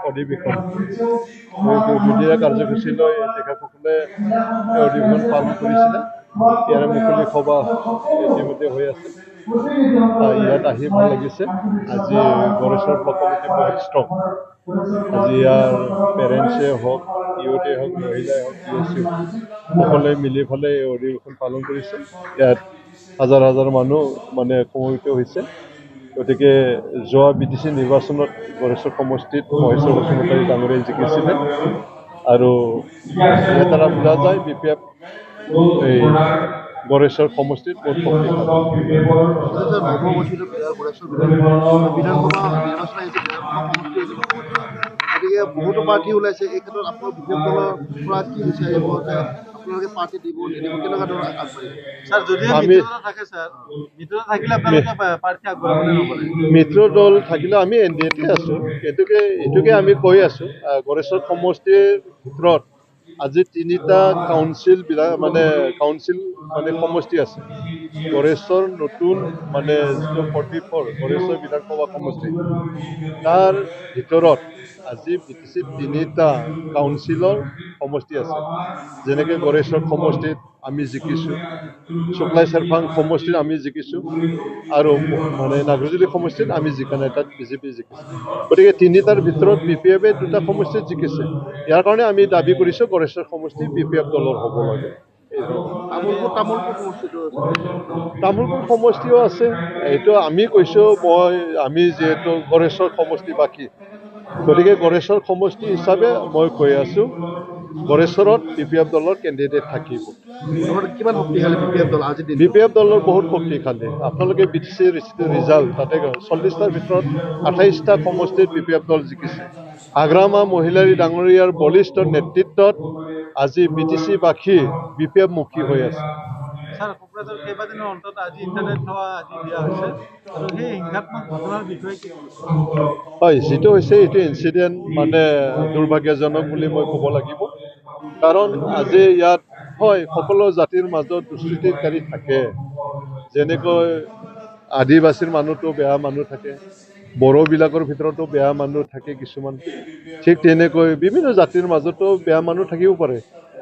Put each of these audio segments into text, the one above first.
অধিৱেশন দুদিনীয়া কাৰ্যসূচী লৈ তেখেতসকলে অধিৱেশন পালন কৰিছিলে। ইয়াৰে মুকলি সভা ইতিমধ্যে হৈ আছে। ইয়াত আহি ভাল লাগিছে। আজি গড়েশ্বৰ ব্লক কমিটি বহুত ষ্ট্ৰং। আজি ইয়াৰ পেৰেণ্টছে হওক, ইউথে হওক, মহিলাই হওক, PSU সকলোৱে মিলি পেলে এই অধিৱেশন পালন কৰিছে। ইয়াত হাজাৰ হাজাৰ মানুহ সমবেত হৈছে। গতিকে যোৱা BTC নিৰ্বাচনত গড়েশ্বৰ সমষ্টিত মহেশ্বৰ বসুমতাৰী ডাঙৰীয়াই জিকিছিলে আৰু ইয়াৰ দ্বাৰা বুজা যায় BPF এই গড়েশ্বৰ সমষ্টিত বহুত গতিকে বহুতো প্ৰাৰ্থী ওলাইছে। এই ক্ষেত্ৰত আপোনাৰ BPF দলৰ পৰা কি বিচাৰিব যে আপোনালোকে পাৰ্টি দিব নিদিব, কেনেকুৱা ধৰণৰ আগবাঢ়িব? স্যাৰ যদি মিত্ৰ থাকে স্যাৰ, মিত্ৰ থাকিলে আপোনালোকে প্ৰাৰ্থী আগবঢ়াব নকৰে? মিত্ৰ দল থাকিলে আমি NDAতে আছো। এইটোকে আমি কৈ আছো। গড়েশ্বৰ সমষ্টিৰ ভিতৰত আজি 3টা কাউন্সিল সমষ্টি আছে। গড়েশ্বৰ নতুন যিটো 44 গড়েশ্বৰ বিধানসভা সমষ্টি, তাৰ ভিতৰত আজি BTC 3টা কাউন্সিলৰ সমষ্টি আছে। যেনেকৈ গড়েশ্বৰ সমষ্টিত আমি জিকিছোঁ, শুক্লাই চেৰফাং সমষ্টিত আমি জিকিছোঁ আৰু নাগৰজুলি সমষ্টিত আমি জিকা নাই, তাত BJP জিকিছে। গতিকে 3টাৰ ভিতৰত BPF-এ 2টা সমষ্টিত জিকিছে। ইয়াৰ কাৰণে আমি দাবী কৰিছোঁ গড়েশ্বৰ সমষ্টি BPF দলৰ হ'ব লাগে। তামোলপুৰ সমষ্টিও আছে। এইটো আমি কৈছোঁ, আমি যিহেতু গড়েশ্বৰ সমষ্টিবাসী, গতিকে গড়েশ্বৰ সমষ্টি হিচাপে মই কৈ আছোঁ গড়েশ্বৰত BPF দলৰ কেণ্ডিডেট থাকিব। কিমান শক্তিশালী BPF দল? আজি BPF দলৰ বহুত শক্তিশালী। আপোনালোকে BTC ৰিজাল্ট তাতে 40টাৰ ভিতৰত 28টা সমষ্টিত BPF দল জিকিছে। আগ্ৰামা মহিলাৰী ডাঙৰীয়াৰ বলিষ্ঠ নেতৃত্বত আজি BTC-বাসী BPF মুখী হৈ আছে। স্যাৰ কোকৰাঝাৰ কেইবাদিনৰ অন্তত আজি ইণ্টাৰনেট সেৱা আজি দিয়া হৈছে আৰু সেই হিংসাত্মক ঘটনাৰ বিষয়ে কি হয়, যিটো হৈছে এইটো ইনচিডেণ্ট দুৰ্ভাগ্যজনক বুলি মই ক'ব লাগিব। কাৰণ আজি ইয়াত হয় সকলো জাতিৰ মাজত দুষ্কৃতিকাৰী থাকে। যেনেকৈ আদিবাসীৰ মানুহতো বেয়া মানুহ থাকে, বড়োবিলাকৰ ভিতৰতো বেয়া মানুহ থাকে কিছুমান, ঠিক তেনেকৈ বিভিন্ন জাতিৰ মাজতো বেয়া মানুহ থাকিব পাৰে।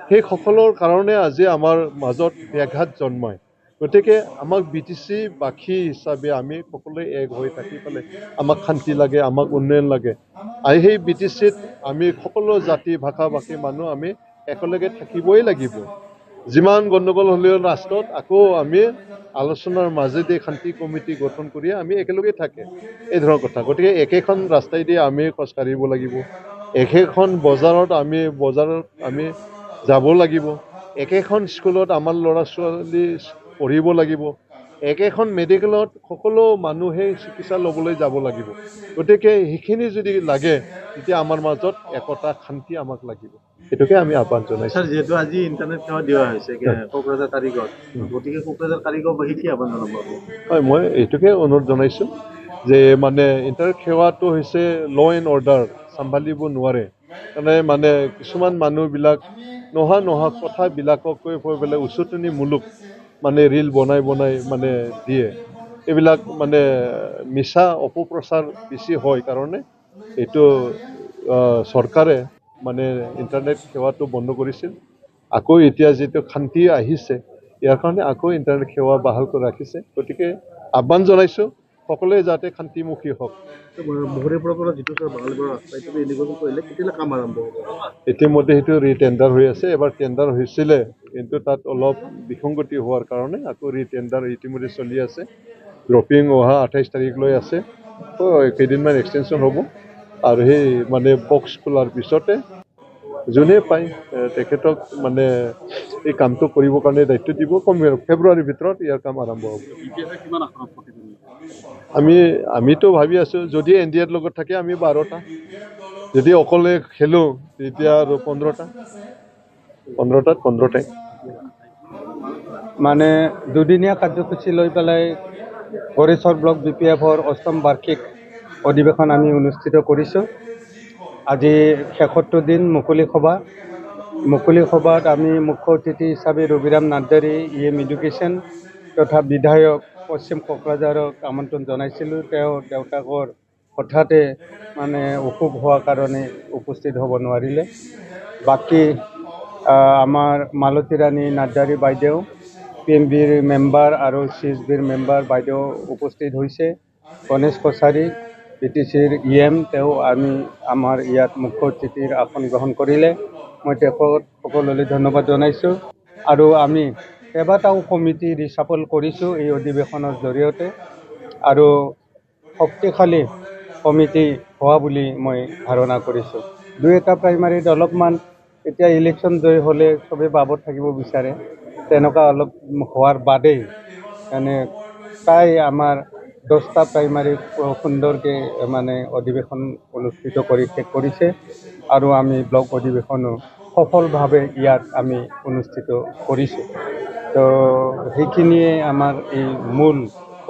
সেই সকলৰ কাৰণে আজি আমাৰ মাজত ব্যাঘাত জন্মায়। গতিকে আমাক BTC-বাসী হিচাপে আমি সকলোৱে এক হৈ থাকি পেলাই আমাক শান্তি লাগে, আমাক উন্নয়ন লাগে। আৰু সেই BTC-ত আমি সকলো জাতি ভাষা-ভাষী মানুহ আমি একেলগে থাকিবই লাগিব। যিমান গণ্ডগোল হ'লেও ৰাষ্ট্ৰত আকৌ আমি আলোচনাৰ মাজেদি শান্তি কমিটি গঠন কৰি আমি একেলগে থাকে, এই ধৰণৰ কথা। গতিকে একেখন ৰাস্তাইদি আমি খোজকাঢ়িব লাগিব, একেখন বজাৰত আমি যাব লাগিব, একেখন স্কুলত আমাৰ ল'ৰা ছোৱালী পঢ়িব লাগিব, একেখন মেডিকেলত সকলো মানুহে চিকিৎসা ল'বলৈ যাব লাগিব। গতিকে সেইখিনি যদি লাগে তেতিয়া আমাৰ মাজত একতা শান্তি আমাক লাগিব। সেইটোকে আমি আহ্বান জনাইছোঁ। স্যাৰ যেহেতু আজি ইণ্টাৰনেট সেৱা দিয়া হৈছে কোকৰাঝাৰ কাৰিগত, গতিকে কোকৰাঝাৰ কাৰিগৰবাসী কি আহ্বান জনাব? হয়, মই এইটোকে অনুৰোধ জনাইছোঁ যে ইণ্টাৰনেট সেৱাটো হৈছে ল' এণ্ড অৰ্ডাৰ চম্ভালিব নোৱাৰে। কিছুমান মানুহবিলাক নোহোৱা কথাবিলাকক কৈ পেলাই উচতনিমূলক ৰিল বনাই দিয়ে। এইবিলাক মিছা অপপ্ৰচাৰ বেছি হয় কাৰণে এইটো চৰকাৰে ইণ্টাৰনেট সেৱাটো বন্ধ কৰিছিল। আকৌ এতিয়া যিটো শান্তি আহিছে ইয়াৰ কাৰণে আকৌ ইণ্টাৰনেট সেৱা বাহাল কৰি ৰাখিছে। গতিকে আহ্বান জনাইছোঁ সকলোৱে যাতে শান্তিমুখী হওক। ইতিমধ্যে সেইটো ৰিটেণ্ডাৰ হৈ আছে। এবাৰ টেণ্ডাৰ হৈছিলে কিন্তু তাত অলপ বিসংগতি হোৱাৰ কাৰণে আকৌ ৰিটেণ্ডাৰ ইতিমধ্যে চলি আছে। ড্ৰপিং অহা 28 তাৰিখলৈ আছে। কেইদিনমান এক্সটেনশ্যন হ'ব আৰু সেই বক্স খোলাৰ পিছতে যোনে পায় তেখেতক এই কামটো কৰিবৰ কাৰণে দায়িত্ব দিব। ফেব্ৰুৱাৰীৰ ভিতৰত ইয়াৰ কাম আৰম্ভ হ'ব। আমিতো ভাবি আছোঁ যদি NDAৰ লগত থাকে আমি 12টা, যদি অকলে খেলোঁ তেতিয়া আৰু 15টাত 15টাই। দুদিনীয়া কাৰ্যসূচী লৈ পেলাই গড়েশ্বৰ ব্লক BPF-ৰ 8ম বাৰ্ষিক অধিৱেশন আমি অনুষ্ঠিত কৰিছোঁ। আজি 76 দিন মুকলি সভাত আমি মুখ্য অতিথি হিচাপে ৰবিৰাম নাৰ্জাৰী EM এডুকেশ্যন তথা বিধায়ক পশ্চিম কোকৰাঝাৰক আমন্ত্ৰণ জনাইছিলোঁ। তেওঁৰ দেউতাকৰ হঠাতে মানে অসুখ হোৱাৰ কাৰণে উপস্থিত হ'ব নোৱাৰিলে। বাকী আমাৰ মালতী ৰাণী নাৰ্জাৰী বাইদেউ, PMBৰ মেম্বাৰ আৰু CSBৰ মেম্বাৰ বাইদেউ উপস্থিত হৈছে। গণেশ কছাৰী BTCৰ EM তেওঁ আমাৰ ইয়াত মুখ্য অতিথিৰ আসন গ্ৰহণ কৰিলে। মই তেখেত সকলোলৈ ধন্যবাদ জনাইছোঁ। আৰু আমি কেইবাটাও কমিটি ৰিচাফল কৰিছোঁ এই অধিৱেশনৰ জৰিয়তে, আৰু শক্তিশালী কমিটি হোৱা বুলি মই ধাৰণা কৰিছোঁ। দুই এটা প্ৰাইমাৰীত অলপমান এতিয়া ইলেকশ্যন জয় হ'লে চবেই বাবত থাকিব বিচাৰে, তেনেকুৱা অলপ হোৱাৰ বাদেই মানে প্ৰায় আমাৰ 10টা প্ৰাইমাৰী সুন্দৰকৈ মানে অধিৱেশন অনুষ্ঠিত কৰি শেষ কৰিছে, আৰু আমি ব্লক অধিৱেশনো সফলভাৱে ইয়াত আমি অনুষ্ঠিত কৰিছোঁ। তো সেইখিনিয়ে আমাৰ এই মূল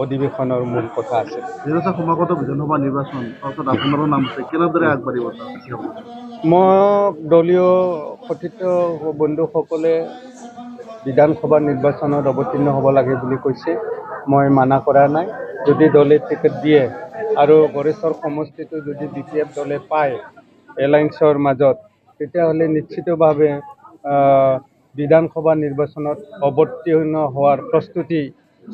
অধিৱেশনৰ মূল কথা আছে। যিহেতু সমাগত বিধানসভা নিৰ্বাচন অৰ্থাৎ আপোনাৰো নাম আছে, কেনেদৰে আগবাঢ়িব মোক দলীয় সতীৰ্থ বন্ধুসকলে বিধানসভা নিৰ্বাচনত অৱতীৰ্ণ হ'ব লাগে বুলি কৈছে। মই মানা কৰা নাই। যদি দলে টিকেট দিয়ে আৰু গড়েশ্বৰ সমষ্টিটো যদি BPF দলে পায় এলায়েন্সৰ মাজত, তেতিয়াহ'লে নিশ্চিতভাৱে বিধানসভা নিৰ্বাচনত অৱতীৰ্ণ হোৱাৰ প্ৰস্তুতি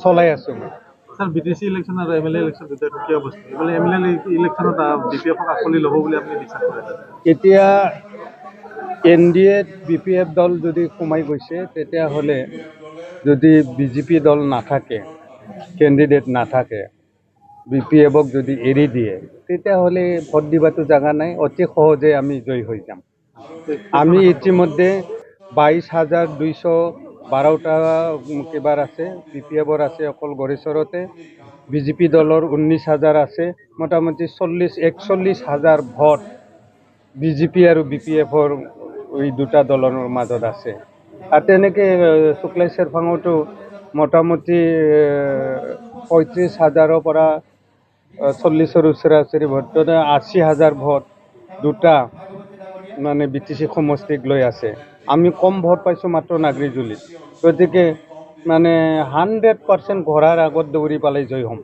চলাই আছোঁ মই। স্যাৰ, BTC ইলেকশ্যন আৰু MLA ইলেকশ্যন দুটা সুকীয়া বস্তু। MLA ইলেকশ্যনত BPF-ক আকোৱালি ল'ব বুলি আপুনি বিশ্বাস কৰে? এতিয়া NDAত BPF দল যদি সোমাই গৈছে, তেতিয়াহ'লে যদি BJP দল নাথাকে, কেণ্ডিডেট নাথাকে, BPF-ক যদি এৰি দিয়ে, তেতিয়াহ'লে ভোট দিবাতো জাগা নাই, অতি সহজে আমি জয়ী হৈ যাম। আমি ইতিমধ্যে 22,212টা কেইবাৰ আছে, BPF-ৰ আছে অকল গড়েশ্বৰতে, BJP দলৰ 19,000 আছে, মোটামুটি 41,000 ভোট BJP আৰু BPF-ৰ এই দুটা দলৰ মাজত আছে। আৰু তেনেকৈ শুক্লাই চেৰফাঙতো মোটামুটি 35,000ৰ পৰা 40ৰ ওচৰা-ওচৰি ভোট, 80,000 ভোট দুটা মানে BTC সমষ্টিক লৈ আছে। আমি কম ভোট পাইছোঁ মাত্ৰ নাগৰিজুলিত। গতিকে মানে 100% ঘোঁৰাৰ আগত দৌৰি পালে জয় হ'ম।